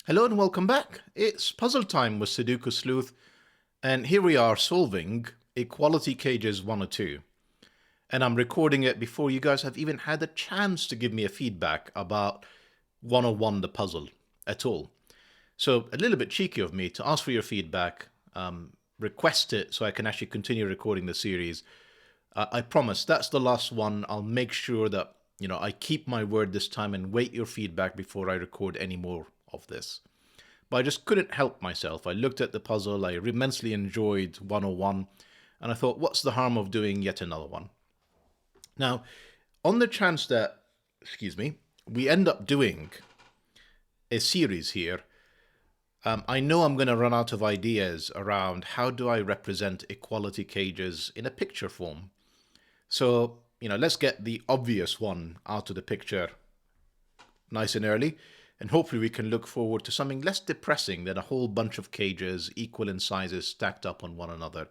Hello and welcome back. It's puzzle time with Sudoku Sleuth, and here we are solving equality cages 1 or 2. And I'm recording it before you guys have even had a chance to give me a feedback about 101 the puzzle at all. So a little bit cheeky of me to ask for your feedback, request it so I can actually continue recording the series. I promise that's the last one. I'll make sure that I keep my word this time and wait your feedback before I record any more of this. But I just couldn't help myself. I looked at the puzzle, I immensely enjoyed 101, and I thought, what's the harm of doing yet another one? Now, on the chance that, we end up doing a series here, I know I'm going to run out of ideas around how do I represent equality cages in a picture form. So, let's get the obvious one out of the picture nice and early. And hopefully we can look forward to something less depressing than a whole bunch of cages equal in sizes stacked up on one another.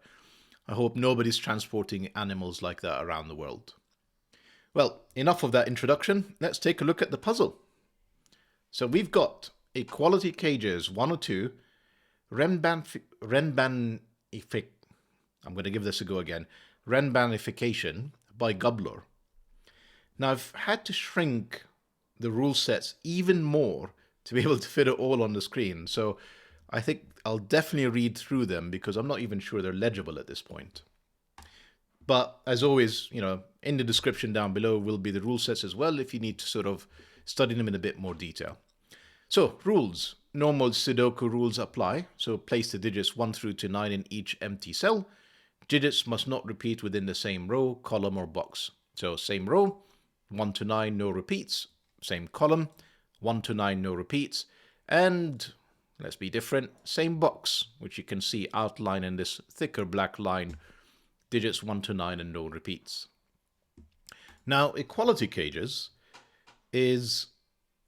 I hope nobody's transporting animals like that around the world. Well, enough of that introduction. Let's take a look at the puzzle. So we've got equality cages 1 or 2, Renbanification. I'm going to give this a go again. Renbanification by gUBBLOR. Now I've had to shrink the rule sets even more to be able to fit it all on the screen. So I think I'll definitely read through them because I'm not even sure they're legible at this point. But as always, in the description down below will be the rule sets as well if you need to sort of study them in a bit more detail. So rules. Normal Sudoku rules apply. So place the digits 1 through to 9 in each empty cell. Digits must not repeat within the same row, column or box. So same row, 1 to 9, no repeats. Same column, 1 to 9, no repeats, and let's be different, same box, which you can see outlined in this thicker black line, digits 1 to 9 and no repeats. Now, equality cages is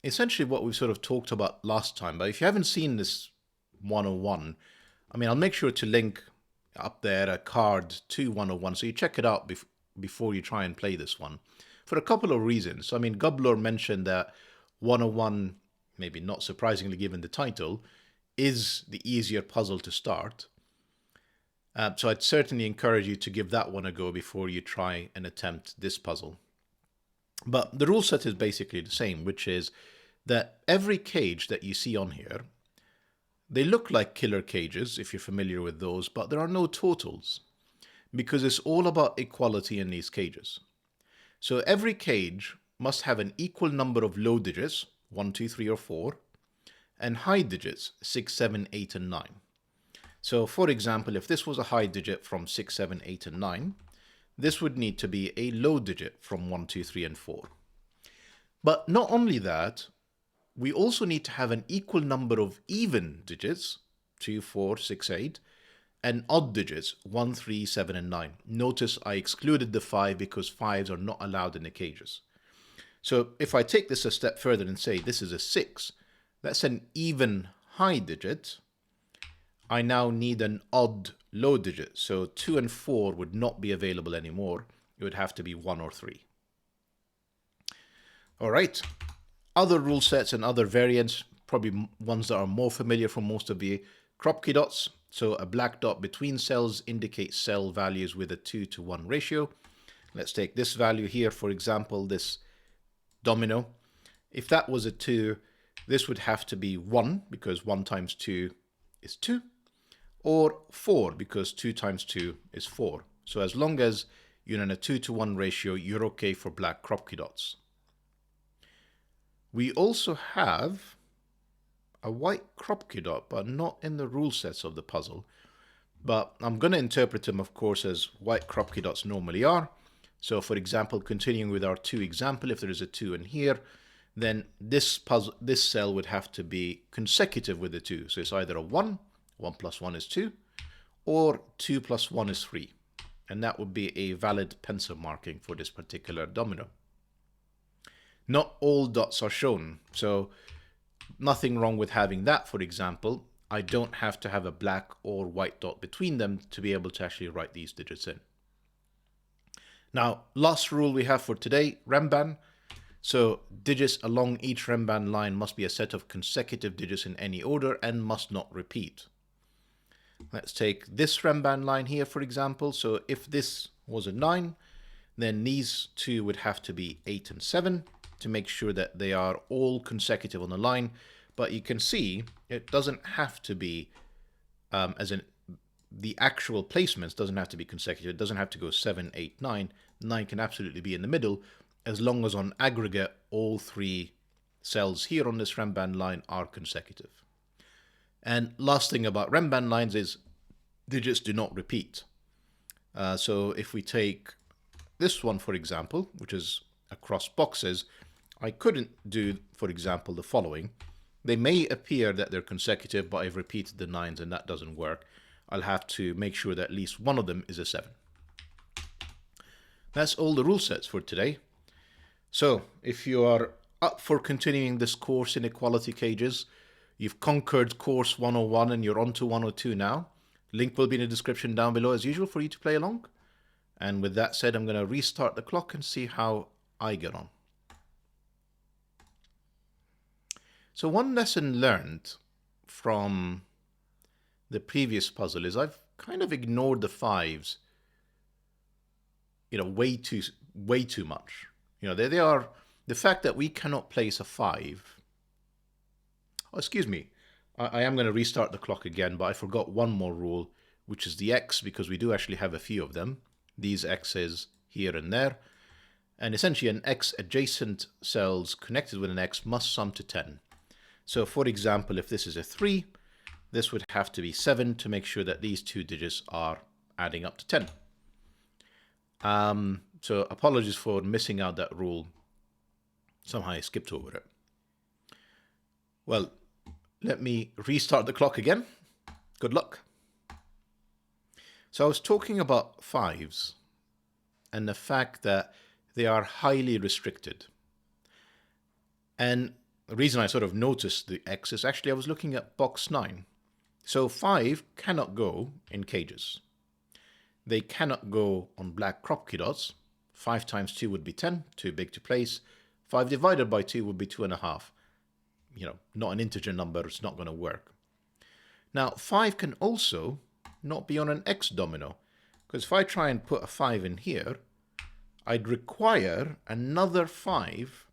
essentially what we've sort of talked about last time, but if you haven't seen this 101, I'll make sure to link up there a card to 101, so you check it out before you try and play this one. For a couple of reasons. gUBBLOR mentioned that 101, maybe not surprisingly given the title, is the easier puzzle to start. So I'd certainly encourage you to give that one a go before you try and attempt this puzzle. But the rule set is basically the same, which is that every cage that you see on here, they look like killer cages, if you're familiar with those, but there are no totals, because it's all about equality in these cages. So every cage must have an equal number of low digits, 1, 2, 3, or 4, and high digits, 6, 7, 8, and 9. So for example, if this was a high digit from 6, 7, 8, and 9, this would need to be a low digit from 1, 2, 3, and 4. But not only that, we also need to have an equal number of even digits, 2, 4, 6, 8, and odd digits, 1, 3, 7, and 9. Notice I excluded the 5 because 5s are not allowed in the cages. So if I take this a step further and say this is a 6, that's an even high digit. I now need an odd low digit. So 2 and 4 would not be available anymore. It would have to be 1 or 3. All right. Other rule sets and other variants, probably ones that are more familiar for most of you. Kropki dots. So a black dot between cells indicates cell values with a 2 to 1 ratio. Let's take this value here, for example, this Domino. If that was a 2, this would have to be 1, because 1 times 2 is 2, or 4, because 2 times 2 is 4. So as long as you're in a 2 to 1 ratio, you're okay for black Kropki dots. We also have a white Kropki dot, but not in the rule sets of the puzzle. But I'm going to interpret them, of course, as white Kropki dots normally are. So for example, continuing with our 2 example, if there is a 2 in here, then this cell would have to be consecutive with the 2. So it's either a 1, 1 plus 1 is 2, or 2 plus 1 is 3. And that would be a valid pencil marking for this particular domino. Not all dots are shown, so nothing wrong with having that, for example. I don't have to have a black or white dot between them to be able to actually write these digits in. Now, last rule we have for today, Renban. So digits along each Renban line must be a set of consecutive digits in any order and must not repeat. Let's take this Renban line here, for example. So if this was a 9, then these two would have to be 8 and 7 to make sure that they are all consecutive on the line. But you can see it doesn't have to be, as in the actual placements doesn't have to be consecutive. It doesn't have to go 7, 8, 9. 9 can absolutely be in the middle, as long as on aggregate all three cells here on this Renban line are consecutive. And last thing about Renban lines is digits do not repeat. So if we take this one, for example, which is across boxes, I couldn't do, for example, the following. They may appear that they're consecutive, but I've repeated the 9s and that doesn't work. I'll have to make sure that at least one of them is a 7. That's all the rule sets for today. So if you are up for continuing this course in equality cages, you've conquered course 101 and you're on to 102 now. Link will be in the description down below as usual for you to play along. And with that said, I'm going to restart the clock and see how I get on. So one lesson learned from the previous puzzle is I've kind of ignored the 5s, way too much. They are the fact that we cannot place a 5. Oh, excuse me. I am going to restart the clock again, but I forgot one more rule, which is the X, because we do actually have a few of them. These X's here and there. And essentially an X adjacent cells connected with an X must sum to 10. So for example, if this is a 3, this would have to be 7 to make sure that these two digits are adding up to 10. So apologies for missing out that rule. Somehow I skipped over it. Well, let me restart the clock again. Good luck. So I was talking about 5s and the fact that they are highly restricted. And the reason I sort of noticed the X is actually I was looking at box 9. So 5 cannot go in cages. They cannot go on black Kropki dots. 5 times 2 would be 10, too big to place. 5 divided by 2 would be 2.5. Not an integer number, it's not going to work. Now, 5 can also not be on an X domino, because if I try and put a 5 in here, I'd require another 5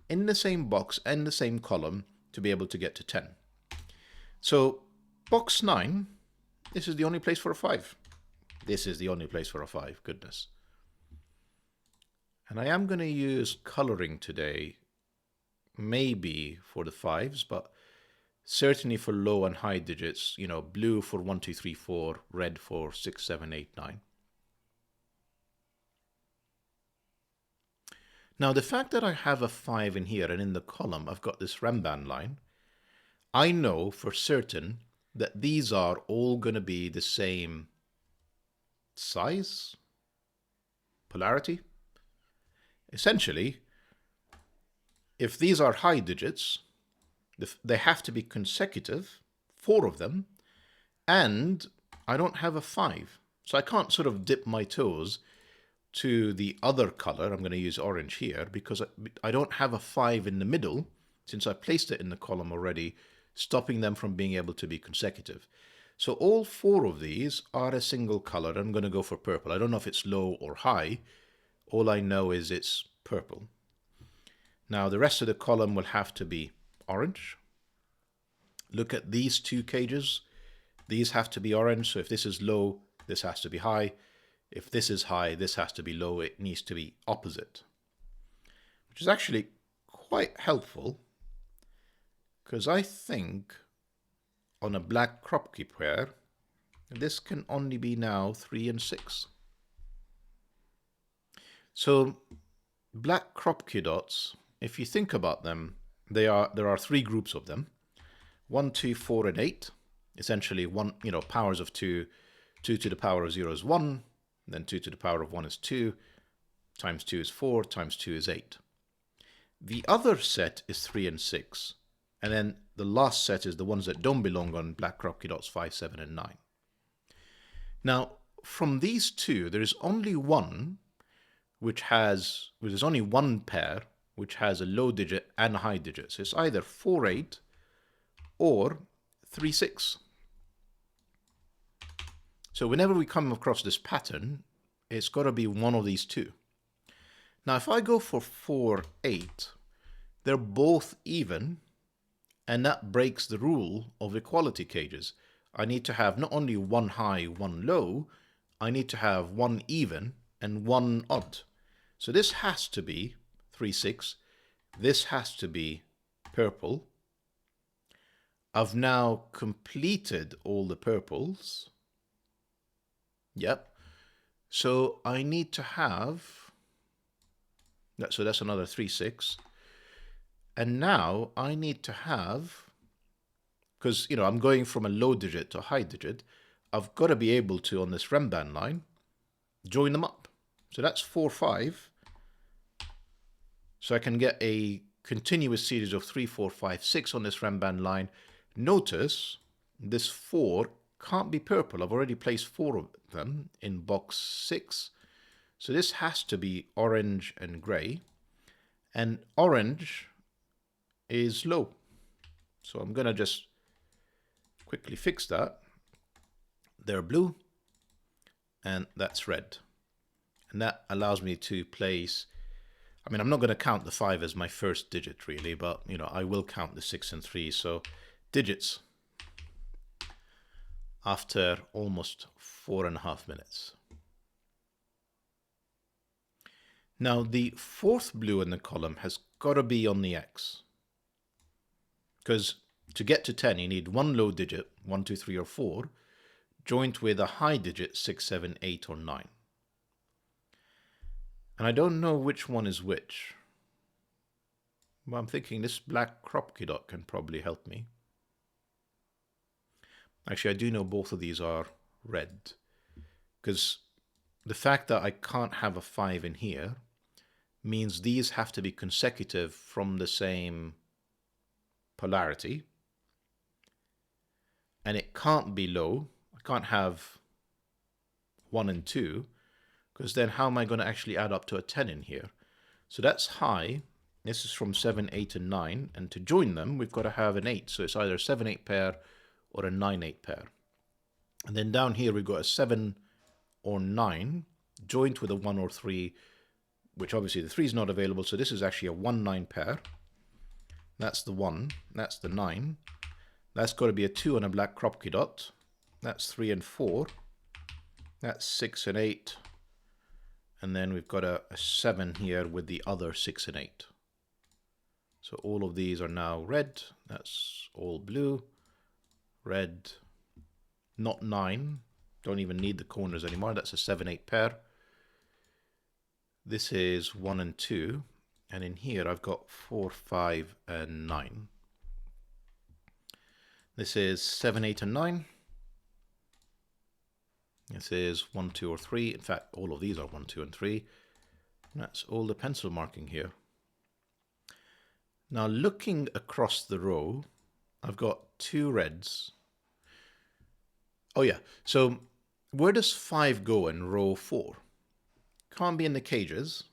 in the same box and the same column to be able to get to 10. So box 9, this is the only place for a 5. This is the only place for a 5, goodness. And I am going to use coloring today, maybe for the 5s, but certainly for low and high digits, blue for 1, 2, 3, 4, red for 6, 7, 8, 9. Now, the fact that I have a 5 in here and in the column I've got this Renban line, I know for certain that these are all going to be the same size, polarity. Essentially, if these are high digits, they have to be consecutive, 4 of them, and I don't have a 5. So I can't sort of dip my toes to the other color. I'm going to use orange here because I don't have a 5 in the middle, since I placed it in the column already, stopping them from being able to be consecutive. So all 4 of these are a single color. I'm going to go for purple. I don't know if it's low or high. All I know is it's purple. Now the rest of the column will have to be orange. Look at these 2 cages. These have to be orange. So if this is low, this has to be high. If this is high, this has to be low. It needs to be opposite, which is actually quite helpful, because I think on a black Kropki pair, this can only be now 3 and 6. So black Kropki dots, if you think about them, there are 3 groups of them: 1, 2, 4, and 8. Essentially, powers of 2. 2 to the power of 0 is 1. Then 2 to the power of 1 is 2. Times 2 is 4. Times 2 is 8. The other set is 3 and 6. And then the last set is the ones that don't belong on black Kropki dots 5, 7, and 9. Now, from these 2, there is only one there's only one pair which has a low digit and a high digit. So it's either 4-8 or 3-6. So whenever we come across this pattern, it's got to be one of these two. Now, if I go for 4-8, they're both even, and that breaks the rule of equality cages. I need to have not only one high, one low, I need to have one even and one odd. So this has to be 3-6. This has to be purple. I've now completed all the purples. Yep. So I need to have, so that's another 3-6. And now I need to have, because I'm going from a low digit to a high digit, I've got to be able to, on this Renban line, join them up. So that's 4-5. So I can get a continuous series of 3, 4, 5, 6 on this Renban line. Notice this 4 can't be purple. I've already placed 4 of them in box 6. So this has to be orange and gray. And orange is low. So I'm going to just quickly fix that. They're blue and that's red. And that allows me to place, I'm not going to count the 5 as my first digit really, but I will count the 6 and 3. So digits after almost 4.5 minutes. Now the fourth blue in the column has got to be on the X, because to get to 10 you need one low digit, 1, 2, 3 or 4, joined with a high digit, 6, 7, 8 or 9. And I don't know which one is which. Well, I'm thinking this black Kropki dot can probably help me. Actually, I do know both of these are red, because the fact that I can't have a 5 in here means these have to be consecutive from the same polarity. And it can't be low. I can't have 1 and 2, because then how am I going to actually add up to a 10 in here? So that's high. This is from 7, 8, and 9. And to join them, we've got to have an 8. So it's either a 7-8 pair or a 9-8 pair. And then down here, we've got a 7 or 9 joined with a 1 or 3, which obviously the 3 is not available. So this is actually a 1-9 pair. That's the 1. That's the 9. That's got to be a 2 on a black Kropki dot. That's 3 and 4. That's 6 and 8. And then we've got a 7 here with the other 6 and 8. So all of these are now red. That's all blue. Red. Not 9. Don't even need the corners anymore. That's a 7-8 pair. This is 1 and 2. And in here I've got 4, 5, and 9. This is 7, 8, and 9. This is 1, 2, or 3. In fact, all of these are 1, 2, and 3. And that's all the pencil marking here. Now looking across the row, I've got 2 reds. Oh yeah, so where does 5 go in row 4? Can't be in the cages.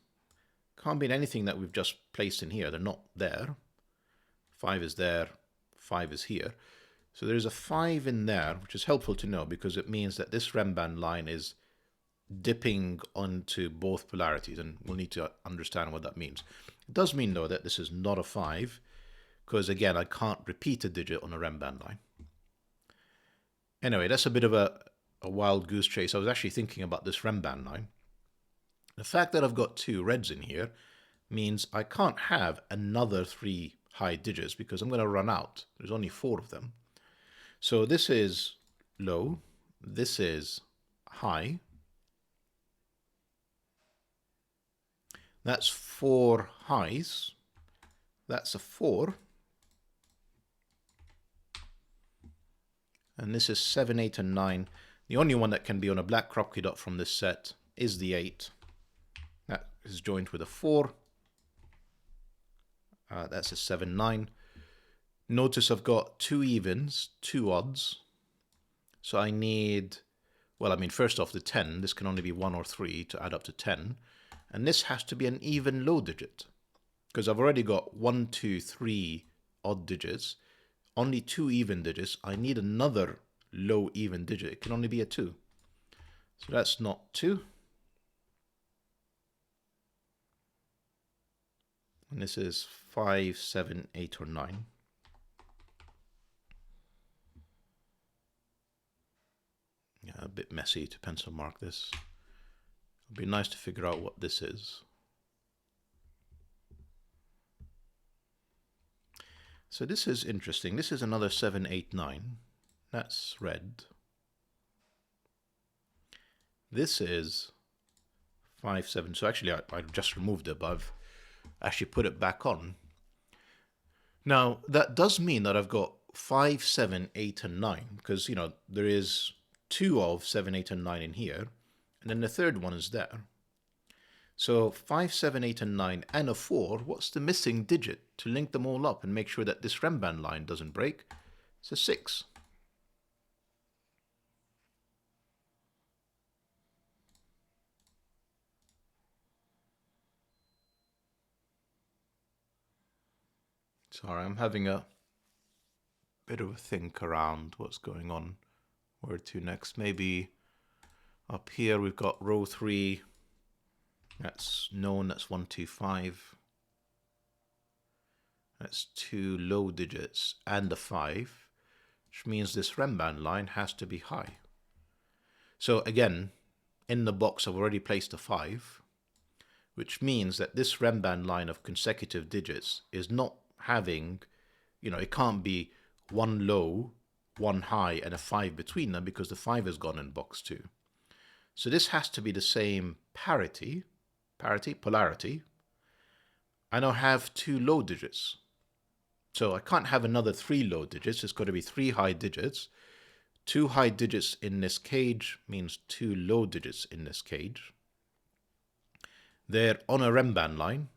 Can't be in anything that we've just placed in here. They're not there. 5 is there. 5 is here. So there's a 5 in there, which is helpful to know because it means that this Renban line is dipping onto both polarities, and we'll need to understand what that means. It does mean, though, that this is not a 5, because, again, I can't repeat a digit on a Renban line. Anyway, that's a bit of a wild goose chase. I was actually thinking about this Renban line. The fact that I've got 2 reds in here means I can't have another 3 high digits because I'm going to run out. There's only 4 of them. So this is low, this is high. That's 4 highs. That's a 4. And this is 7, 8, and 9. The only one that can be on a black Kropki dot from this set is the 8. That is joined with a 4. That's a 7, 9. Notice I've got 2 evens, 2 odds. So I need, well, I mean, first off, the 10. This can only be 1 or 3 to add up to 10. And this has to be an even low digit. because I've already got 1, 2, 3 odd digits, only 2 even digits. I need another low even digit. It can only be a 2. So that's not 2. And this is 5, 7, 8, or 9. Yeah, a bit messy to pencil mark this. It'd be nice to figure out what this is. So this is interesting. This is another 7, 8, 9. That's red. This is 5, 7. So actually I just removed it, but I've actually put it back on. Now that does mean that I've got 5, 7, 8, and 9, because you know there is 2 of 7, 8, and 9 in here, and then the third one is there. So 5, 7, 8, and 9 and a 4, what's the missing digit to link them all up and make sure that this Renban line doesn't break? It's a 6. Sorry, I'm having a bit of a think around what's going on. Where to next? Maybe up here we've got row 3. That's known, that's 1, 2, 5. That's 2 low digits and a 5, which means this Renban line has to be high. So again, in the box I've already placed a 5, which means that this Renban line of consecutive digits is not having, you know, it can't be 1 low, 1 high, and a 5 between them, because the 5 is gone in box 2. So this has to be the same polarity. I now have 2 low digits. So I can't have another 3 low digits. It's got to be 3 high digits. 2 high digits in this cage means 2 low digits in this cage. They're on a Renban line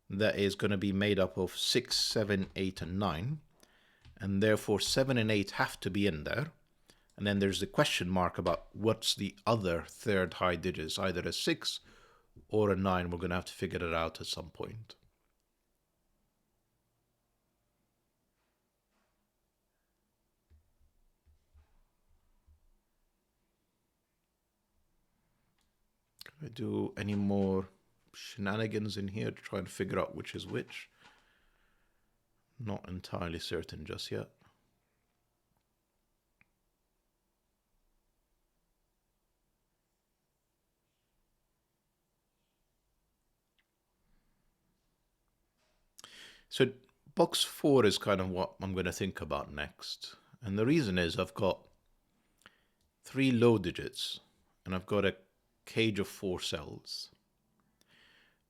that is going to be made up of 6, 7, 8, and 9. And therefore 7 and 8 have to be in there. And then there's the question mark about what's the other third high digits, either a 6 or a 9. We're going to have to figure it out at some point. Can I do any more shenanigans in here to try and figure out which is which? Not entirely certain just yet. So box 4 is kind of what I'm going to think about next. And the reason is I've got 3 low digits and I've got a cage of 4 cells.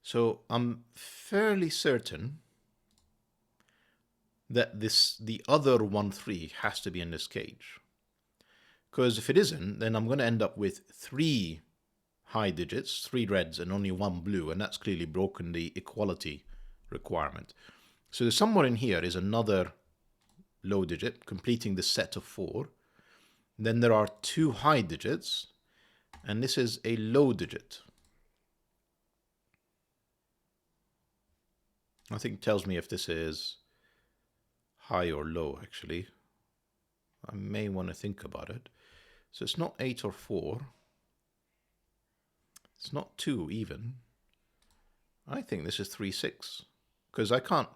So I'm fairly certain that the other 1, 3 has to be in this cage. Because if it isn't, then I'm going to end up with 3 high digits, 3 reds and only 1 blue, and that's clearly broken the equality requirement. So somewhere in here is another low digit, completing the set of 4. Then there are 2 high digits, and this is a low digit. I think it tells me if this is high or low, actually. I may want to think about it. So it's not 8 or 4. It's not 2 even. I think this is 3, 6. Because I can't,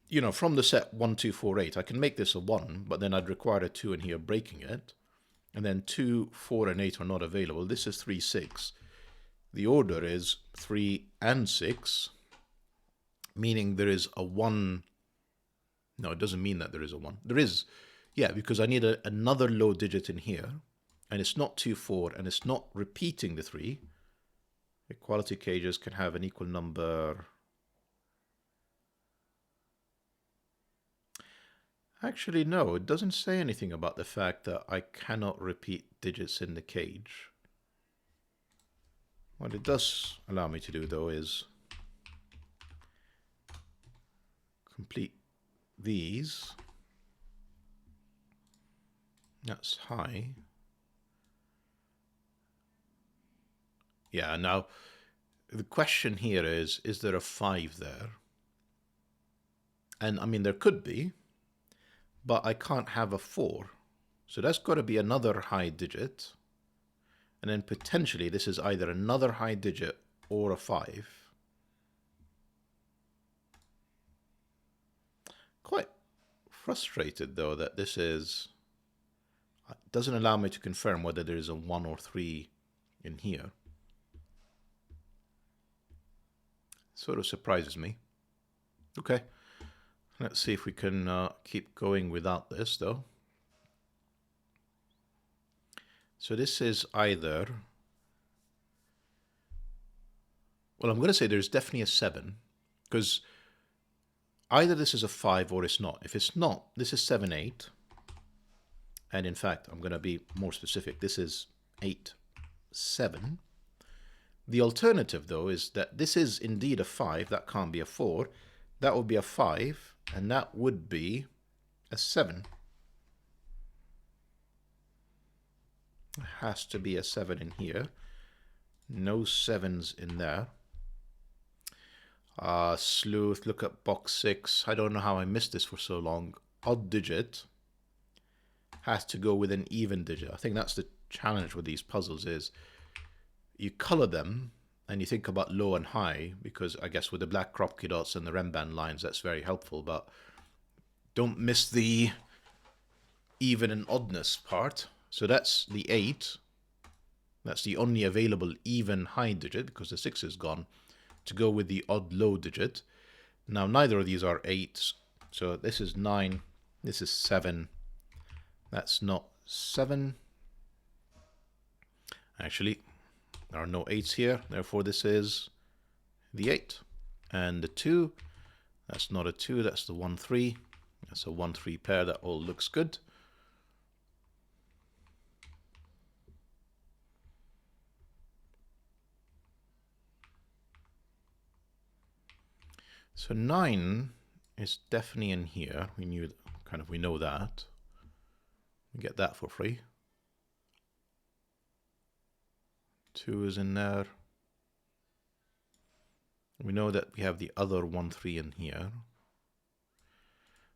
you know, from the set 1, 2, 4, 8, I can make this a 1, but then I'd require a 2 in here breaking it. And then 2, 4, and 8 are not available. This is 3, 6. The order is 3 and 6, meaning there is a 1. No, it doesn't mean that there is a 1. There is, yeah, because I need another low digit in here, and it's not 2, 4, and it's not repeating the 3. Equality cages can have an equal number. Actually, no, it doesn't say anything about the fact that I cannot repeat digits in the cage. What it does allow me to do, though, is complete these. That's high. Yeah, now the question here is there a 5 there? And I mean, there could be, but I can't have a 4. So that's got to be another high digit. And then potentially this is either another high digit or a 5. Quite frustrated though that this doesn't allow me to confirm whether there is a 1 or 3 in here. Sort of surprises me. Okay, let's see if we can keep going without this though. So this is either, well, I'm going to say there's definitely a 7, because either this is a 5 or it's not. If it's not, this is 7, 8. And in fact, I'm going to be more specific. This is 8, 7. The alternative, though, is that this is indeed a 5. That can't be a 4. That would be a 5, and that would be a 7. It has to be a 7 in here. No 7s in there. Sleuth, look at box 6. I don't know how I missed this for so long. Odd digit has to go with an even digit. I think that's the challenge with these puzzles is you color them and you think about low and high, because I guess with the black Kropki dots and the Renban lines, that's very helpful, but don't miss the even and oddness part. So that's the 8. That's the only available even high digit because the 6 is gone, to go with the odd low digit. Now neither of these are 8s. So this is 9. This is 7. That's not 7. Actually, there are no 8s here. Therefore, this is the 8. And the 2, that's not a 2. That's the 1, 3. That's a 1, 3 pair. That all looks good. So 9 is definitely in here. We know that. We get that for free. 2 is in there. We know that we have the other 1, 3 in here.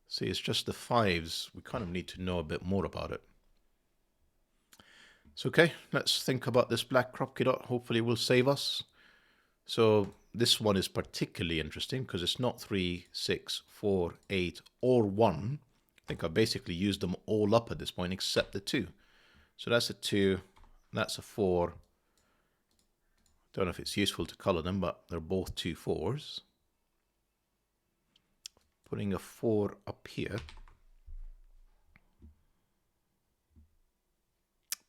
See, it's just the 5s. We kind of need to know a bit more about it. So, okay, let's think about this black Kropki dot. Hopefully it will save us. So this one is particularly interesting because it's not 3, 6, 4, 8, or 1. I think I basically used them all up at this point except the 2. So that's a 2, that's a 4. Don't know if it's useful to color them, but they're both 2 4s. Putting a 4 up here.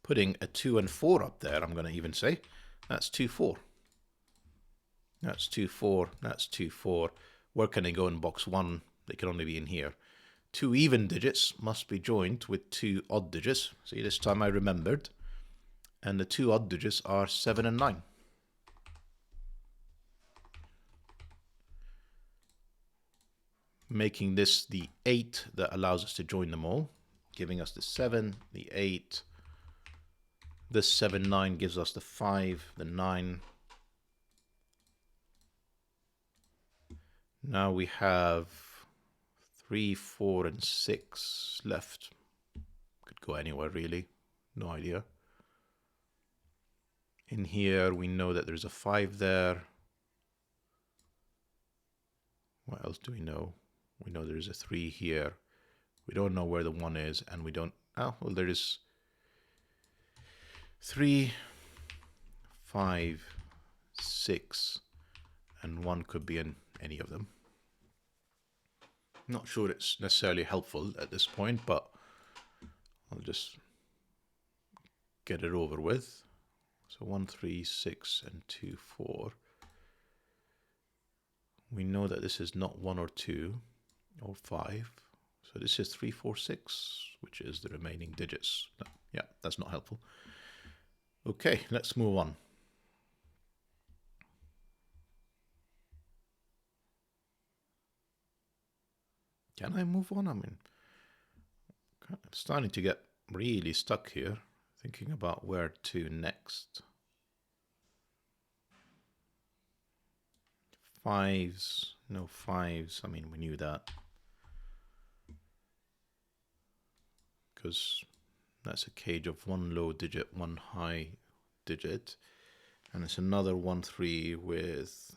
Putting a 2 and 4 up there, I'm going to even say. That's 2 4. That's 2 4. That's 2 4. Where can they go in box 1? They can only be in here. 2 even digits must be joined with 2 odd digits. See, this time I remembered. And the 2 odd digits are 7 and 9. Making this the 8 that allows us to join them all. Giving us the 7, the 8. This 7, 9 gives us the 5, the 9. Now we have 3, 4, and 6 left. Could go anywhere really. No idea. In here we know that there's a 5 there. What else do we know? We know there's a 3 here. We don't know where the 1 is, and we don't... Oh, well, there is 3, 5, 6, and 1 could be in any of them. Not sure it's necessarily helpful at this point, but I'll just get it over with. So 1, 3, 6, and 2, 4. We know that this is not 1 or 2 or 5. So this is 3, 4, 6, which is the remaining digits. No, yeah, that's not helpful. Okay, let's move on. Can I move on? I mean, I'm starting to get really stuck here, thinking about where to next. 5s, no 5s. I mean, we knew that. Because that's a cage of 1 low digit, 1 high digit. And it's another 1 3 with...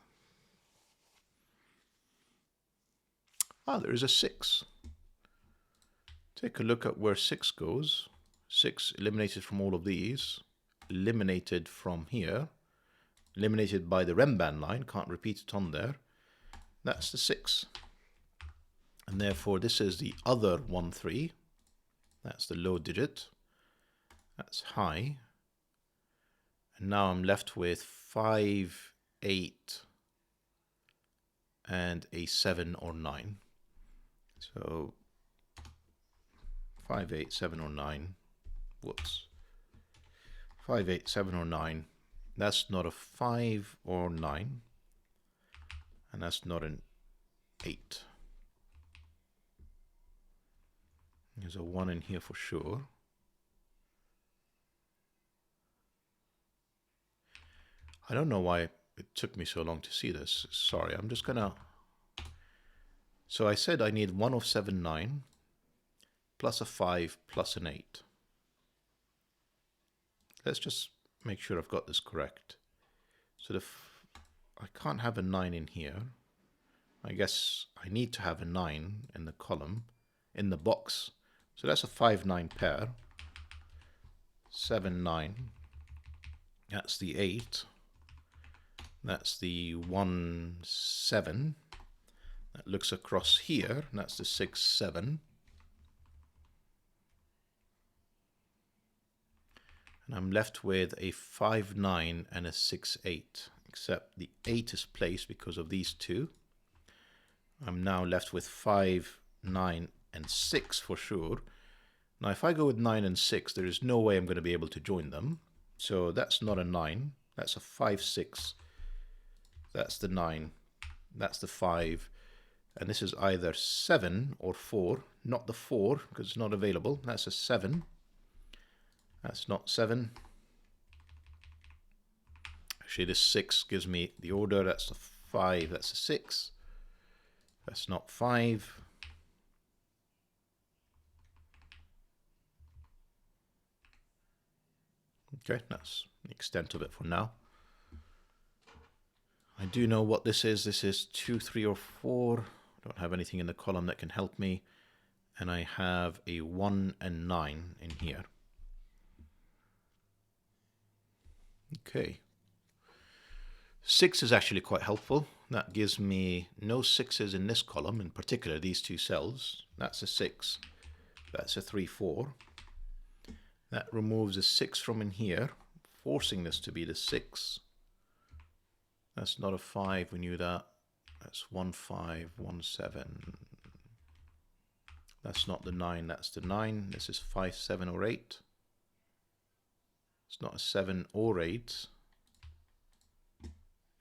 Ah, there is a 6. Take a look at where 6 goes. 6 eliminated from all of these. Eliminated from here. Eliminated by the Renban line. Can't repeat it on there. That's the 6. And therefore this is the other 1 3. That's the low digit. That's high. And now I'm left with 5, 8, and a 7 or 9. So 5, 8, 7 or 9. Whoops. 5, 8, 7 or 9. That's not a 5 or 9. And that's not an 8. There's a 1 in here for sure. I don't know why it took me so long to see this. Sorry, I'm just gonna... So I said I need 1 of 7, 9, plus a 5, plus an 8. Let's just make sure I've got this correct. So I can't have a 9 in here. I guess I need to have a 9 in the column, in the box. So that's a 5, 9 pair. 7, 9. That's the 8. That's the 1, 7. That looks across here. And that's the 6, 7. And I'm left with a 5, 9 and a 6, 8. Except the 8 is placed because of these two. I'm now left with 5, 9 and 6 for sure. Now if I go with 9 and 6, there is no way I'm going to be able to join them. So that's not a 9. That's a 5, 6. That's the 9. That's the 5. And this is either 7 or 4. Not the 4 because it's not available. That's a 7. That's not 7. Actually, this 6 gives me the order. That's a 5. That's a 6. That's not 5. Okay, that's the extent of it for now. I do know what this is. This is 2, 3, or 4. I don't have anything in the column that can help me. And I have a 1 and 9 in here. Okay. 6 is actually quite helpful. That gives me no 6s in this column, in particular these two cells. That's a 6. That's a 3, 4. That removes a 6 from in here, forcing this to be the 6. That's not a 5, we knew that. That's 1, 5, 1, 7. That's not the 9, that's the 9. This is 5, 7, or 8. It's not a 7 or 8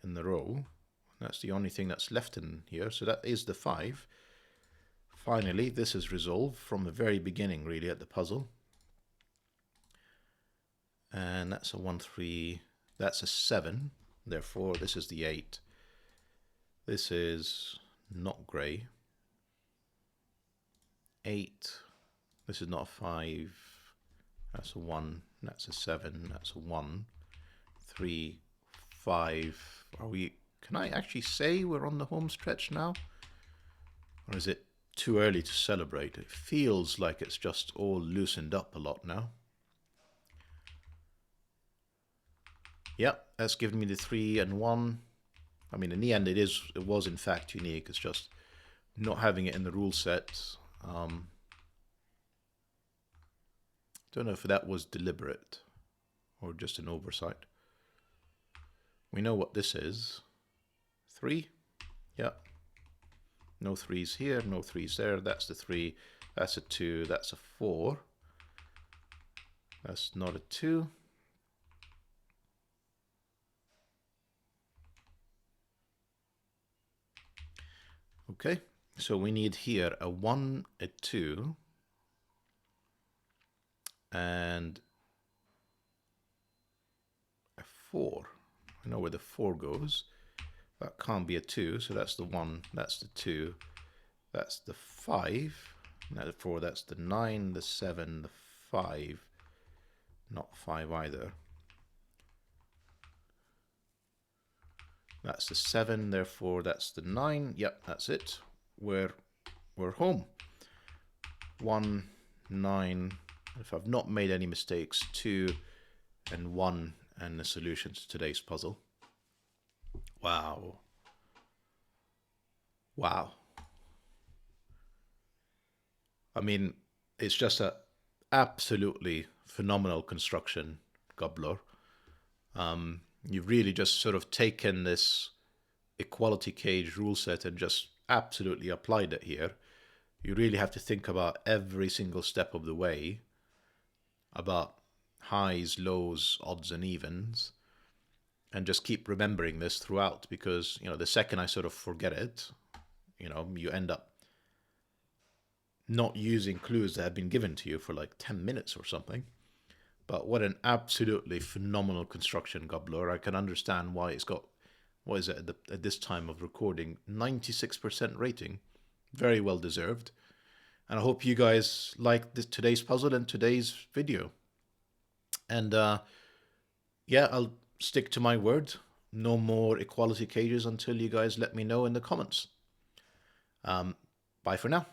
in the row. That's the only thing that's left in here, so that is the 5. Finally, this is resolved from the very beginning, really, at the puzzle. And that's a 1, 3. That's a 7. Therefore, this is the 8. This is not grey. 8. This is not a 5. That's a 1. That's a 7. That's a 1. 3, 5. Are we... Can I actually say we're on the home stretch now? Or is it too early to celebrate? It feels like it's just all loosened up a lot now. Yep, that's given me the 3 and 1. I mean, in the end, it was in fact unique. It's just not having it in the rule set. Don't know if that was deliberate or just an oversight. We know what this is. 3. Yep. No 3s here, no 3s there. That's the 3. That's a 2. That's a 4. That's not a 2. Okay, so we need here a 1, a 2, and a 4. I know where the 4 goes. That can't be a 2, so that's the 1, that's the 2, that's the 5, therefore that's the 9, the 7, the 5, not 5 either. That's the 7, therefore that's the 9, yep, that's it. We're home. 1, 9, if I've not made any mistakes, 2 and 1, and the solution to today's puzzle. Wow. Wow. I mean, it's just a absolutely phenomenal construction, gUBBLOR. You've really just sort of taken this equality cage rule set and just absolutely applied it here. You really have to think about every single step of the way, about highs, lows, odds and evens, and just keep remembering this throughout, because, you know, the second I sort of forget it, you know, you end up not using clues that have been given to you for like 10 minutes or something. But what an absolutely phenomenal construction, gUBBLOR. I can understand why it's got, what is it, at this time of recording, 96% rating. Very well deserved. And I hope you guys liked today's puzzle and today's video. And yeah, I'll stick to my word. No more equality cages until you guys let me know in the comments. Bye for now.